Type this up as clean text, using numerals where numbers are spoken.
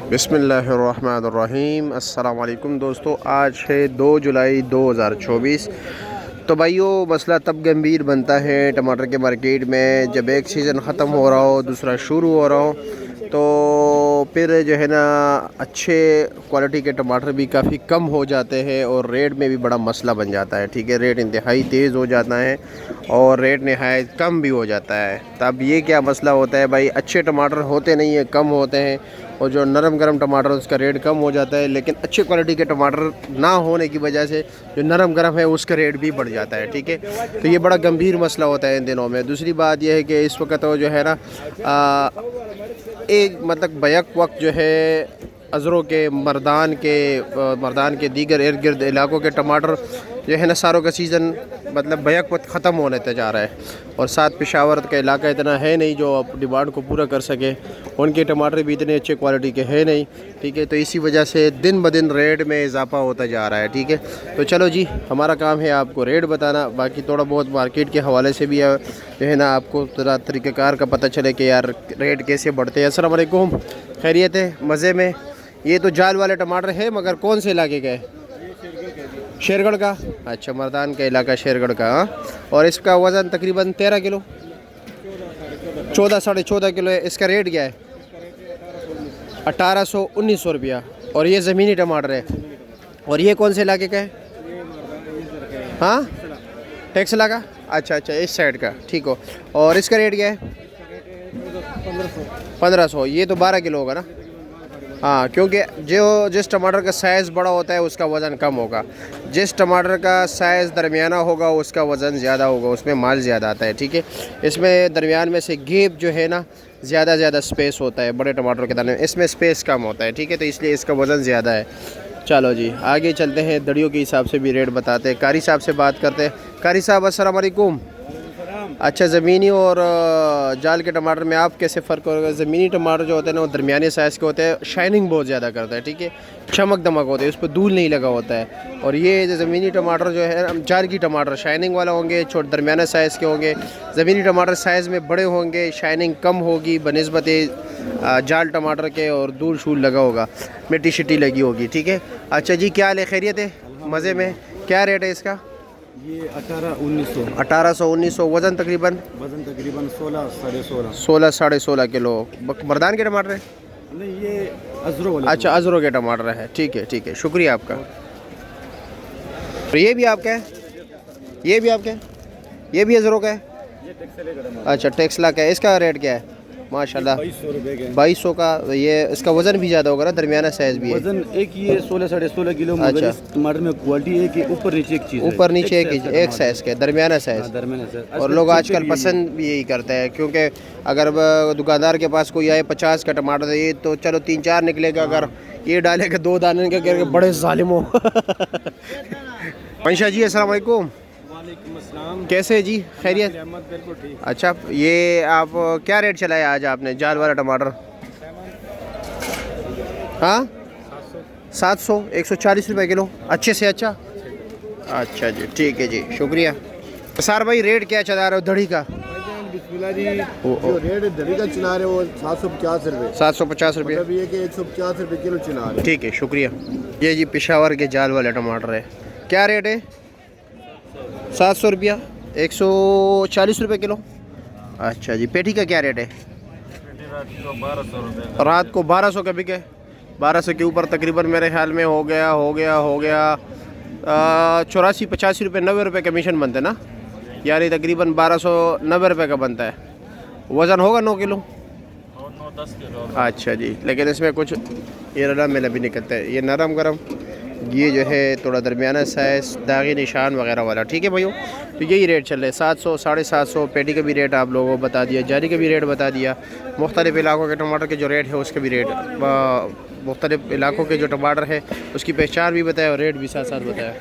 बिस्मिल्लाहिर्रहमानिर्रहीम। अस्सलाम वालेकुम दोस्तों, आज है 2 जुलाई 2024। तो भाइयों, मसला तब गंभीर बनता है टमाटर के मार्केट में जब एक सीज़न ख़त्म हो रहा हो, दूसरा शुरू हो रहा हो। तो फिर जो है ना, अच्छे क्वालिटी के टमाटर भी काफ़ी कम हो जाते हैं और रेट में भी बड़ा मसला बन जाता है। ठीक है, रेट इंतहाई तेज़ हो जाता है और रेट नहायत कम भी हो जाता है। तब ये क्या मसला होता है भाई, अच्छे टमाटर होते नहीं है, कम होते हैं, और जो नरम गरम टमाटर उसका रेट कम हो जाता है। लेकिन अच्छे क्वालिटी के टमाटर ना होने की वजह से जो नरम गरम है उसका रेट भी बढ़ जाता है। ठीक है, तो ये बड़ा गंभीर मसला होता है इन दिनों में। दूसरी बात यह है कि इस वक्त जो है ना, एक मतलब बैक वक्त जो है अज़रों के, मर्दान के दीगर इर्द गिर्द इलाकों के टमाटर जो है ना, सारों का सीज़न मतलब बैक वक्त ख़त्म होने तक जा रहा है। और साथ पेशावर का इलाका इतना है नहीं जो अब डिमांड को पूरा कर सके, उनके टमाटर भी इतने अच्छे क्वालिटी के है नहीं। ठीक है, तो इसी वजह से दिन ब दिन रेट में इजाफा होता जा रहा है। ठीक है, तो चलो जी, हमारा काम है आपको रेट बताना, बाकी थोड़ा बहुत मार्केट के हवाले से भी जो है ना आपको थोड़ा तरीक़ाकार का पता चले कि यार रेट कैसे बढ़ते हैं। अस्सलाम वालेकुम, खैरियत है? मज़े में? ये तो जाल वाले टमाटर है, मगर कौन से इलाके का है? शेरगढ़ का। अच्छा, मर्दान का इलाका शेरगढ़ का। हाँ, और इसका वज़न तकरीबन 13 किलो, 14 साढ़े 14 किलो है। इसका रेट क्या है? 1800-1900 रुपया। और ये ज़मीनी टमाटर है। और ये कौन से इलाके का है? हाँ, टेक्सला का। अच्छा अच्छा, इस साइड का। ठीक हो। और इसका रेट क्या है? 1500। ये तो 12 किलो होगा ना? हाँ, क्योंकि जो जिस टमाटर का साइज़ बड़ा होता है उसका वज़न कम होगा, जिस टमाटर का साइज़ दरमियाना होगा उसका वज़न ज़्यादा होगा, उसमें माल ज़्यादा आता है। ठीक है, इसमें दरमियान में से गैप जो है ना, ज़्यादा स्पेस होता है बड़े टमाटर के दाने में, इसमें स्पेस कम होता है। ठीक है, तो इसलिए इसका वज़न ज़्यादा है। चलो जी, आगे चलते हैं, दड़ियों के हिसाब से भी रेट बताते हैं। कारी साहब से बात करते हैं। कारी साहब, अस्सलाम वालेकुम। अच्छा, ज़मीनी और जाल के टमाटर में आप कैसे फ़र्क होगा? ज़मीनी टमाटर जो होते हैं ना, वो दरमियाने साइज़ के होते हैं, शाइनिंग बहुत ज़्यादा करता है। ठीक है, चमक दमक होते हैं, उस पर धूल नहीं लगा होता है। और ये जो ज़मीनी टमाटर जो है, जाल की टमाटर शाइनिंग वाला होंगे, छोटे दरमियाना साइज़ के होंगे। ज़मीनी टमाटर साइज़ में बड़े होंगे, शाइनिंग कम होगी बनिस्बत जाल टमाटर के, और धूल शूल लगा होगा, मिट्टी शिट्टी लगी होगी। ठीक है, अच्छा जी, क्या हाल है? खैरियत है? मज़े में? क्या रेट है इसका? ये 1800-1900। 1800-1900। वज़न तकरीबन 16 साढ़े 16 किलो। मर्दान के टमाटर है? नहीं, ये अजरो वाले। अच्छा, अजरों के टमाटर है। ठीक है, शुक्रिया आपका। तो ये भी आपका है? ये भी आपका है? ये भी अजरों का है? अच्छा, टेक्सला का है। इसका रेट क्या है? माशाल्लाह 2200 रुपये के। 2200 का। ये इसका वज़न भी ज़्यादा होगा ना, दरमियाना साइज़ भी है? वजन एक ही है, 16 साढ़े 16 किलो। अच्छा, इस टमाटर में क्वालिटी है कि ऊपर नीचे एक चीज़ है। ऊपर नीचे एक साइज़ के, दरमियाना साइज़। दरमियाना साइज। और लोग आजकल पसंद भी यही करते हैं, क्योंकि अगर दुकानदार के पास कोई आए 50 का टमाटर है, ये तो चलो 3-4 निकलेगा, अगर ये डालेगा 2 दाने का करके, बड़े जालिम हो। मंशा जी, अस्सलाम वालेकुम। वालेकुम अस्सलाम। कैसे जी? खैरियत? बिल्कुल ठीक। अच्छा, ये आप क्या रेट चलाया आज आपने जाल वाला टमाटर? हाँ, 700, 140 रुपये किलो। अच्छे से अच्छा। अच्छा जी, ठीक है जी, शुक्रिया। सर भाई, रेट क्या चला रहे हो दड़ी का? बिस्मिल्लाह जी, जो रेट दही का चला रहे हो 750 रुपये। 750 रुपये। मतलब ये कि 150 रुपये किलो चला रहे। ठीक है, शुक्रिया। ये जी पेशावर के जाल वाले टमाटर है। क्या रेट है? 700 रुपया, 140 रुपये किलो। अच्छा जी, पेटी का क्या रेट है? रात को 1200 का बिके। 1200 के ऊपर तकरीबन मेरे ख्याल में हो गया 84-85 रुपये, 90 रुपये कमीशन बनते ना, यानी तकरीबन 1290 रुपये का बनता है। वज़न होगा 9 किलो? 9-10 किलो। अच्छा जी, लेकिन इसमें कुछ ये रला मेला भी निकलता है, ये नरम गरम, ये जो है थोड़ा दरमियाना साइज़, दागी निशान वगैरह वाला। ठीक है भाइयों, तो यही रेट चल रहे हैं। 700, 750। पेटी का भी रेट आप लोगों को बता दिया, जारी का भी रेट बता दिया, मुख्तलिफ़ इलाकों के टमाटर के जो रेट है उसका भी रेट, मुख्तलिफ़ इलाकों के जो टमाटर है उसकी पहचान भी बताया और रेट भी साथ साथ बताया।